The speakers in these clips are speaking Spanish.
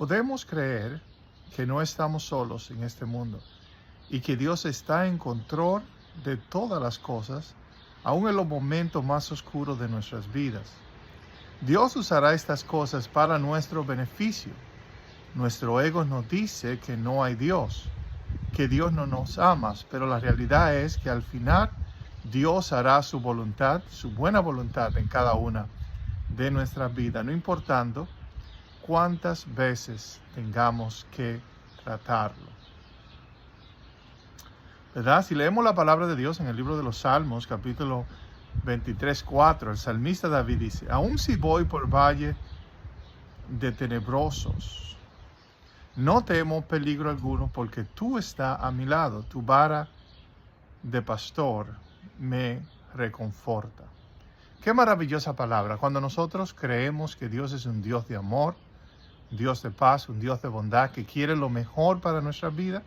Podemos creer que no estamos solos en este mundo y que Dios está en control de todas las cosas, aun en los momentos más oscuros de nuestras vidas. Dios usará estas cosas para nuestro beneficio. Nuestro ego nos dice que no hay Dios, que Dios no nos ama, pero la realidad es que al final Dios hará su voluntad, su buena voluntad en cada una de nuestras vidas, no importando cuántas veces tengamos que tratarlo. ¿Verdad? Si leemos la palabra de Dios en el libro de los Salmos, capítulo 23:4, el salmista David dice: aun si voy por valle de tenebrosos, no temo peligro alguno, porque tú estás a mi lado, tu vara de pastor me reconforta. Qué maravillosa palabra. Cuando nosotros creemos que Dios es un Dios de amor, un Dios de paz, un Dios de bondad, que quiere lo mejor para nuestra vida,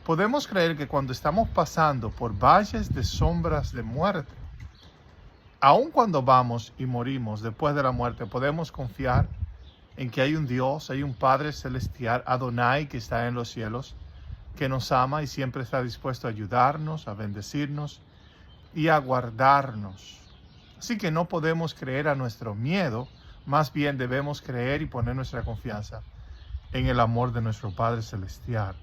podemos creer que cuando estamos pasando por valles de sombras de muerte, aun cuando vamos y morimos después de la muerte, podemos confiar en que hay un Dios, hay un Padre Celestial, Adonai, que está en los cielos, que nos ama y siempre está dispuesto a ayudarnos, a bendecirnos y a guardarnos. Así que no podemos creer a nuestro miedo, más bien debemos creer y poner nuestra confianza en el amor de nuestro Padre Celestial.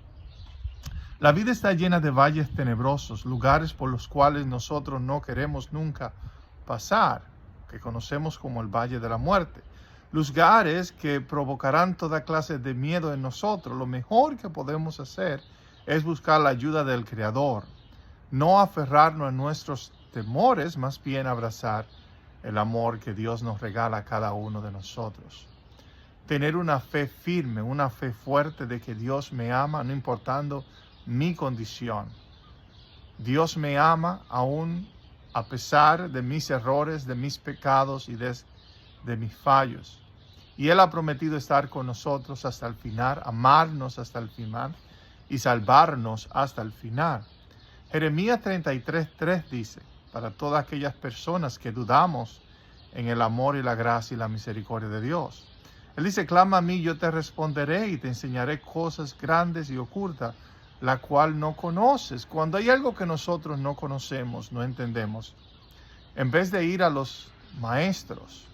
La vida está llena de valles tenebrosos, lugares por los cuales nosotros no queremos nunca pasar, que conocemos como el Valle de la Muerte. Lugares que provocarán toda clase de miedo en nosotros. Lo mejor que podemos hacer es buscar la ayuda del Creador. No aferrarnos a nuestros temores, más bien abrazar el amor que Dios nos regala a cada uno de nosotros. Tener una fe firme, una fe fuerte de que Dios me ama, no importando mi condición. Dios me ama aún a pesar de mis errores, de mis pecados y de mis fallos. Y Él ha prometido estar con nosotros hasta el final, amarnos hasta el final y salvarnos hasta el final. Jeremías 33:3 dice: para todas aquellas personas que dudamos en el amor y la gracia y la misericordia de Dios. Él dice: clama a mí, yo te responderé y te enseñaré cosas grandes y ocultas, la cual no conoces. Cuando hay algo que nosotros no conocemos, no entendemos, en vez de ir a los maestros,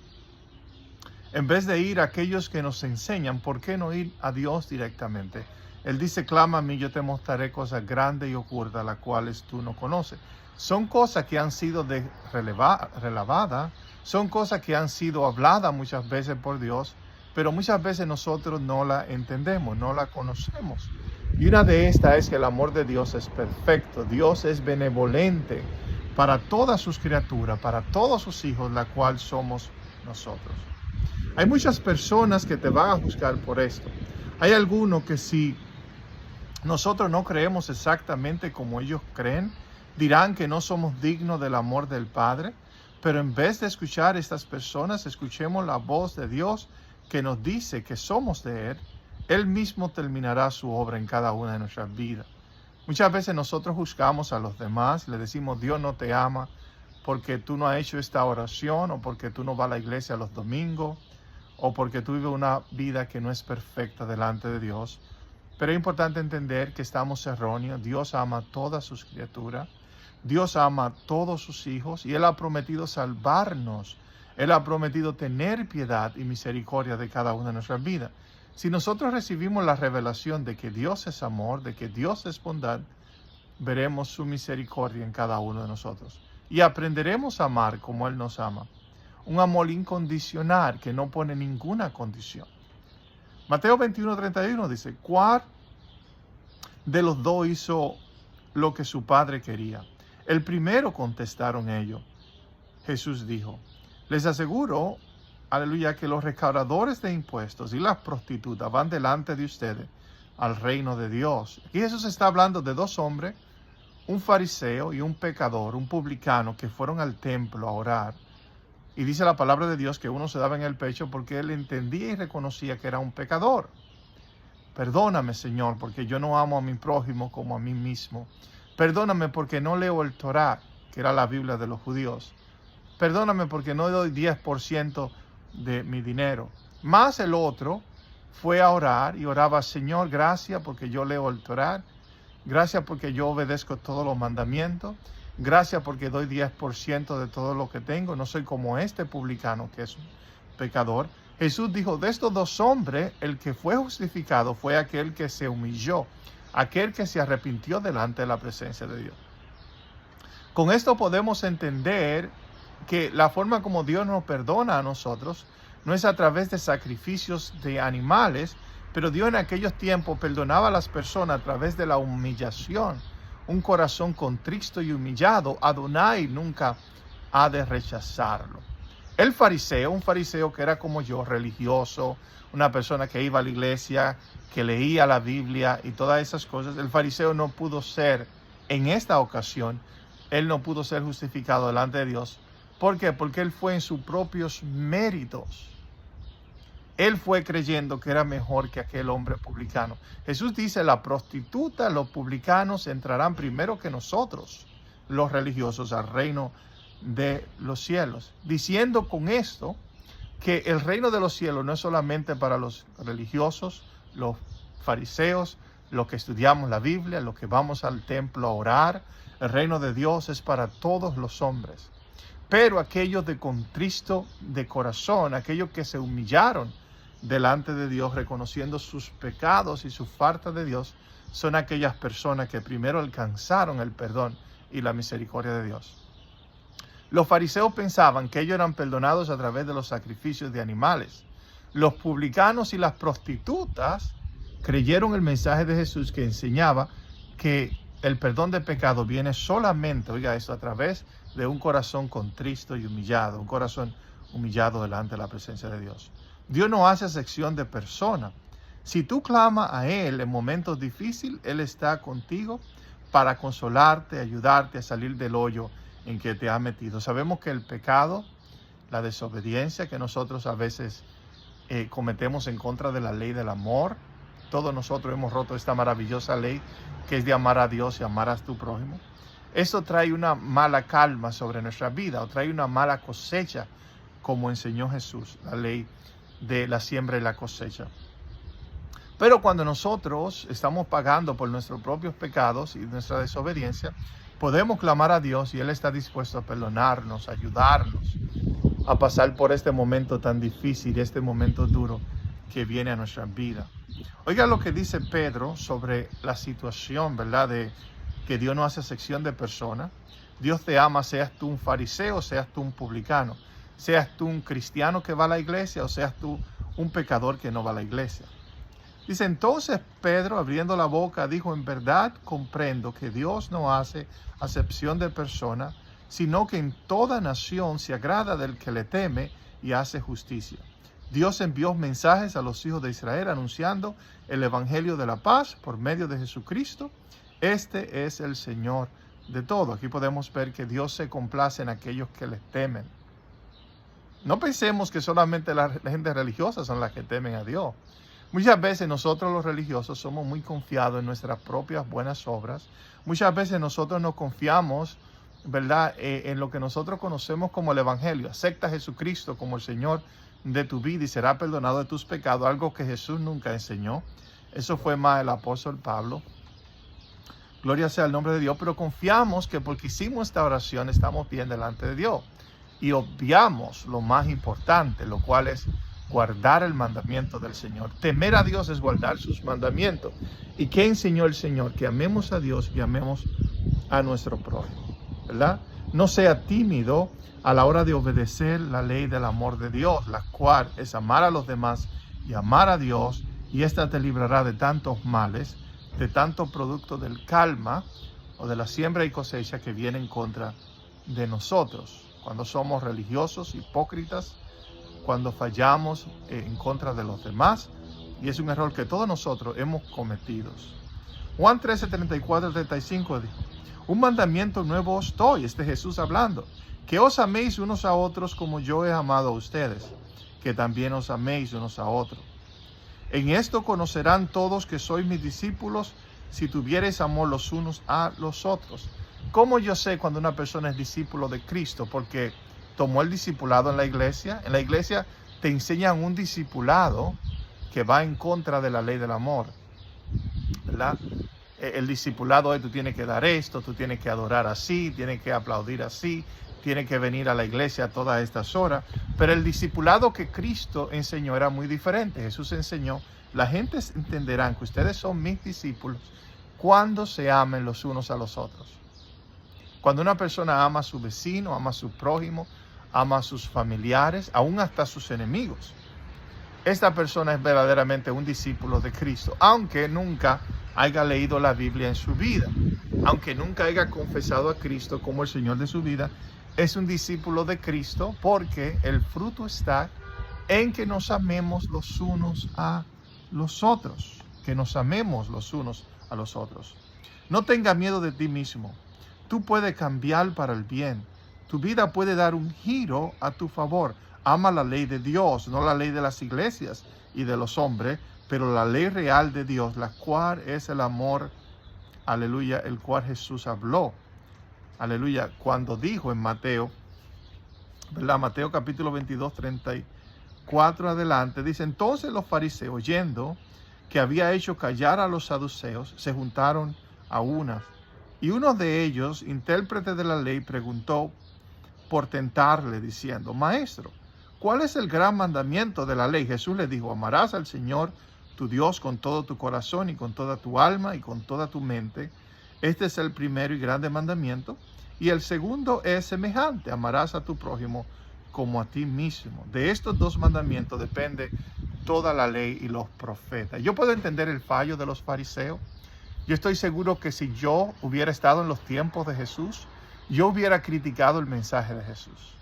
en vez de ir a aquellos que nos enseñan, ¿por qué no ir a Dios directamente? Él dice: clama a mí, yo te mostraré cosas grandes y ocultas, las cuales tú no conoces. Son cosas que han sido relevadas, son cosas que han sido habladas muchas veces por Dios, pero muchas veces nosotros no la entendemos, no la conocemos. Y una de estas es que el amor de Dios es perfecto. Dios es benevolente para todas sus criaturas, para todos sus hijos, la cual somos nosotros. Hay muchas personas que te van a juzgar por esto. Hay algunos que si nosotros no creemos exactamente como ellos creen, dirán que no somos dignos del amor del Padre. Pero en vez de escuchar a estas personas, escuchemos la voz de Dios que nos dice que somos de Él. Él mismo terminará su obra en cada una de nuestras vidas. Muchas veces nosotros juzgamos a los demás, le decimos: Dios no te ama porque tú no has hecho esta oración, o porque tú no vas a la iglesia los domingos, o porque tú vives una vida que no es perfecta delante de Dios. Pero es importante entender que estamos erróneos. Dios ama a todas sus criaturas. Dios ama a todos sus hijos y Él ha prometido salvarnos. Él ha prometido tener piedad y misericordia de cada una de nuestras vidas. Si nosotros recibimos la revelación de que Dios es amor, de que Dios es bondad, veremos su misericordia en cada uno de nosotros. Y aprenderemos a amar como Él nos ama. Un amor incondicional que no pone ninguna condición. Mateo 21:31 dice: ¿cuál de los dos hizo lo que su padre quería? El primero, contestaron ellos. Jesús dijo: les aseguro, aleluya, que los recaudadores de impuestos y las prostitutas van delante de ustedes al reino de Dios. Aquí Jesús está hablando de dos hombres, un fariseo y un pecador, un publicano, que fueron al templo a orar. Y dice la palabra de Dios que uno se daba en el pecho porque él entendía y reconocía que era un pecador. Perdóname, Señor, porque yo no amo a mi prójimo como a mí mismo. Perdóname porque no leo el Torá, que era la Biblia de los judíos. Perdóname porque no doy 10% de mi dinero. Más el otro fue a orar y oraba: Señor, gracias porque yo leo el Torá, gracias porque yo obedezco todos los mandamientos, gracias porque doy 10% de todo lo que tengo, no soy como este publicano que es un pecador. Jesús dijo: de estos dos hombres, el que fue justificado fue aquel que se humilló, aquel que se arrepintió delante de la presencia de Dios. Con esto podemos entender que la forma como Dios nos perdona a nosotros no es a través de sacrificios de animales, pero Dios en aquellos tiempos perdonaba a las personas a través de la humillación. Un corazón contrito y humillado, Adonai nunca ha de rechazarlo. El fariseo, un fariseo que era como yo, religioso, una persona que iba a la iglesia, que leía la Biblia y todas esas cosas, el fariseo no pudo ser, en esta ocasión, él no pudo ser justificado delante de Dios. ¿Por qué? Porque él fue en sus propios méritos. Él fue creyendo que era mejor que aquel hombre publicano. Jesús dice: la prostituta, los publicanos entrarán primero que nosotros, los religiosos, al reino de los cielos. Diciendo con esto que el reino de los cielos no es solamente para los religiosos, los fariseos, los que estudiamos la Biblia, los que vamos al templo a orar. El reino de Dios es para todos los hombres. Pero aquellos de contristo de corazón, aquellos que se humillaron delante de Dios, reconociendo sus pecados y su falta de Dios, son aquellas personas que primero alcanzaron el perdón y la misericordia de Dios. Los fariseos pensaban que ellos eran perdonados a través de los sacrificios de animales. Los publicanos y las prostitutas creyeron el mensaje de Jesús, que enseñaba que el perdón de pecado viene solamente, oiga esto, a través de un corazón contristo y humillado, un corazón humillado delante de la presencia de Dios. Dios no hace excepción de persona. Si tú clamas a Él en momentos difíciles, Él está contigo para consolarte, ayudarte a salir del hoyo en que te ha metido. Sabemos que el pecado, la desobediencia que nosotros a veces cometemos en contra de la ley del amor, todos nosotros hemos roto esta maravillosa ley que es de amar a Dios y amar a tu prójimo. Esto trae una mala calma sobre nuestra vida, o trae una mala cosecha, como enseñó Jesús, la ley de la siembra y la cosecha. Pero cuando nosotros estamos pagando por nuestros propios pecados y nuestra desobediencia, podemos clamar a Dios y Él está dispuesto a perdonarnos, a ayudarnos a pasar por este momento tan difícil, este momento duro que viene a nuestra vida. Oiga lo que dice Pedro sobre la situación, ¿verdad?, de que Dios no hace excepción de personas. Dios te ama, seas tú un fariseo, seas tú un publicano, seas tú un cristiano que va a la iglesia o seas tú un pecador que no va a la iglesia. Dice: entonces Pedro, abriendo la boca, dijo: en verdad comprendo que Dios no hace acepción de personas, sino que en toda nación se agrada del que le teme y hace justicia. Dios envió mensajes a los hijos de Israel anunciando el evangelio de la paz por medio de Jesucristo. Este es el Señor de todo. Aquí podemos ver que Dios se complace en aquellos que le temen. No pensemos que solamente la gente religiosa son las que temen a Dios. Muchas veces nosotros los religiosos somos muy confiados en nuestras propias buenas obras. Muchas veces nosotros nos confiamos, ¿verdad?, en lo que nosotros conocemos como el Evangelio. Acepta a Jesucristo como el Señor de tu vida y será perdonado de tus pecados, algo que Jesús nunca enseñó. Eso fue más el apóstol Pablo. Gloria sea el nombre de Dios, pero confiamos que porque hicimos esta oración estamos bien delante de Dios. Y obviamos lo más importante, lo cual es guardar el mandamiento del Señor. Temer a Dios es guardar sus mandamientos. ¿Y qué enseñó el Señor? Que amemos a Dios y amemos a nuestro prójimo, ¿verdad? No sea tímido a la hora de obedecer la ley del amor de Dios, la cual es amar a los demás y amar a Dios, y esta te librará de tantos males, de tanto producto del calma o de la siembra y cosecha que viene en contra de nosotros. Cuando somos religiosos, hipócritas, cuando fallamos en contra de los demás, y es un error que todos nosotros hemos cometido. Juan 13, 34, 35 dijo: un mandamiento nuevo os doy, Jesús hablando, que os améis unos a otros como yo he amado a ustedes, que también os améis unos a otros. En esto conocerán todos que sois mis discípulos, si tuviereis amor los unos a los otros. ¿Cómo yo sé cuando una persona es discípulo de Cristo? Porque tomó el discipulado en la iglesia. En la iglesia te enseñan un discipulado que va en contra de la ley del amor, ¿verdad? El discipulado es: tú tienes que dar esto, tú tienes que adorar así, tienes que aplaudir así, tienes que venir a la iglesia a todas estas horas. Pero el discipulado que Cristo enseñó era muy diferente. Jesús enseñó: la gente entenderán que ustedes son mis discípulos cuando se amen los unos a los otros. Cuando una persona ama a su vecino, ama a su prójimo, ama a sus familiares, aún hasta a sus enemigos, esta persona es verdaderamente un discípulo de Cristo, aunque nunca haya leído la Biblia en su vida, aunque nunca haya confesado a Cristo como el Señor de su vida. Es un discípulo de Cristo porque el fruto está en que nos amemos los unos a los otros, que nos amemos los unos a los otros. No tengas miedo de ti mismo. Tú puedes cambiar para el bien. Tu vida puede dar un giro a tu favor. Ama la ley de Dios, no la ley de las iglesias y de los hombres, pero la ley real de Dios, la cual es el amor, aleluya, el cual Jesús habló, aleluya, cuando dijo en Mateo, ¿verdad? Mateo capítulo 22, 34 adelante, dice: entonces los fariseos, oyendo que había hecho callar a los saduceos, se juntaron a unas, y uno de ellos, intérprete de la ley, preguntó por tentarle, diciendo: maestro, ¿cuál es el gran mandamiento de la ley? Jesús le dijo: amarás al Señor tu Dios con todo tu corazón y con toda tu alma y con toda tu mente. Este es el primero y grande mandamiento. Y el segundo es semejante: amarás a tu prójimo como a ti mismo. De estos dos mandamientos depende toda la ley y los profetas. Yo puedo entender el fallo de los fariseos. Yo estoy seguro que si yo hubiera estado en los tiempos de Jesús, yo hubiera criticado el mensaje de Jesús.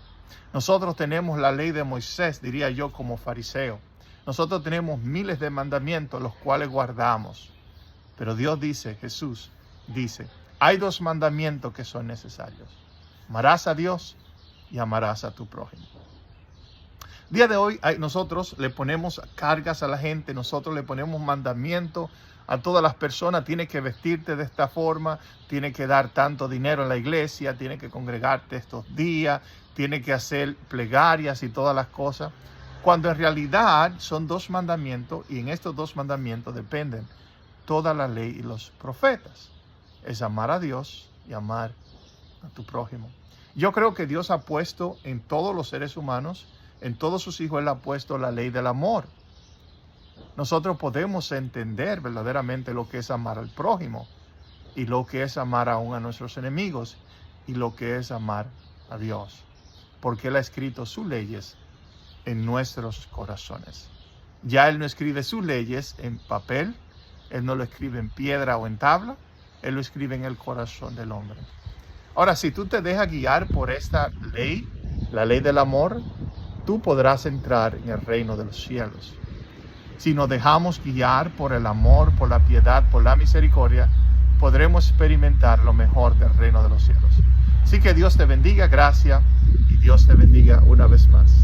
Nosotros tenemos la ley de Moisés, diría yo, como fariseo. Nosotros tenemos miles de mandamientos, los cuales guardamos. Pero Dios dice, Jesús dice, hay dos mandamientos que son necesarios: amarás a Dios y amarás a tu prójimo. Día de hoy nosotros le ponemos cargas a la gente, nosotros le ponemos mandamientos a todas las personas. Tienes que vestirte de esta forma, tienes que dar tanto dinero en la iglesia, tienes que congregarte estos días, tienes que hacer plegarias y todas las cosas, cuando en realidad son dos mandamientos, y en estos dos mandamientos dependen toda la ley y los profetas. Es amar a Dios y amar a tu prójimo. Yo creo que Dios ha puesto en todos los seres humanos, en todos sus hijos, Él ha puesto la ley del amor. Nosotros podemos entender verdaderamente lo que es amar al prójimo, y lo que es amar aún a nuestros enemigos, y lo que es amar a Dios, porque Él ha escrito sus leyes en nuestros corazones. Ya Él no escribe sus leyes en papel, Él no lo escribe en piedra o en tabla, Él lo escribe en el corazón del hombre. Ahora, si tú te dejas guiar por esta ley, la ley del amor, tú podrás entrar en el reino de los cielos. Si nos dejamos guiar por el amor, por la piedad, por la misericordia, podremos experimentar lo mejor del reino de los cielos. Así que Dios te bendiga, gracias, y Dios te bendiga una vez más.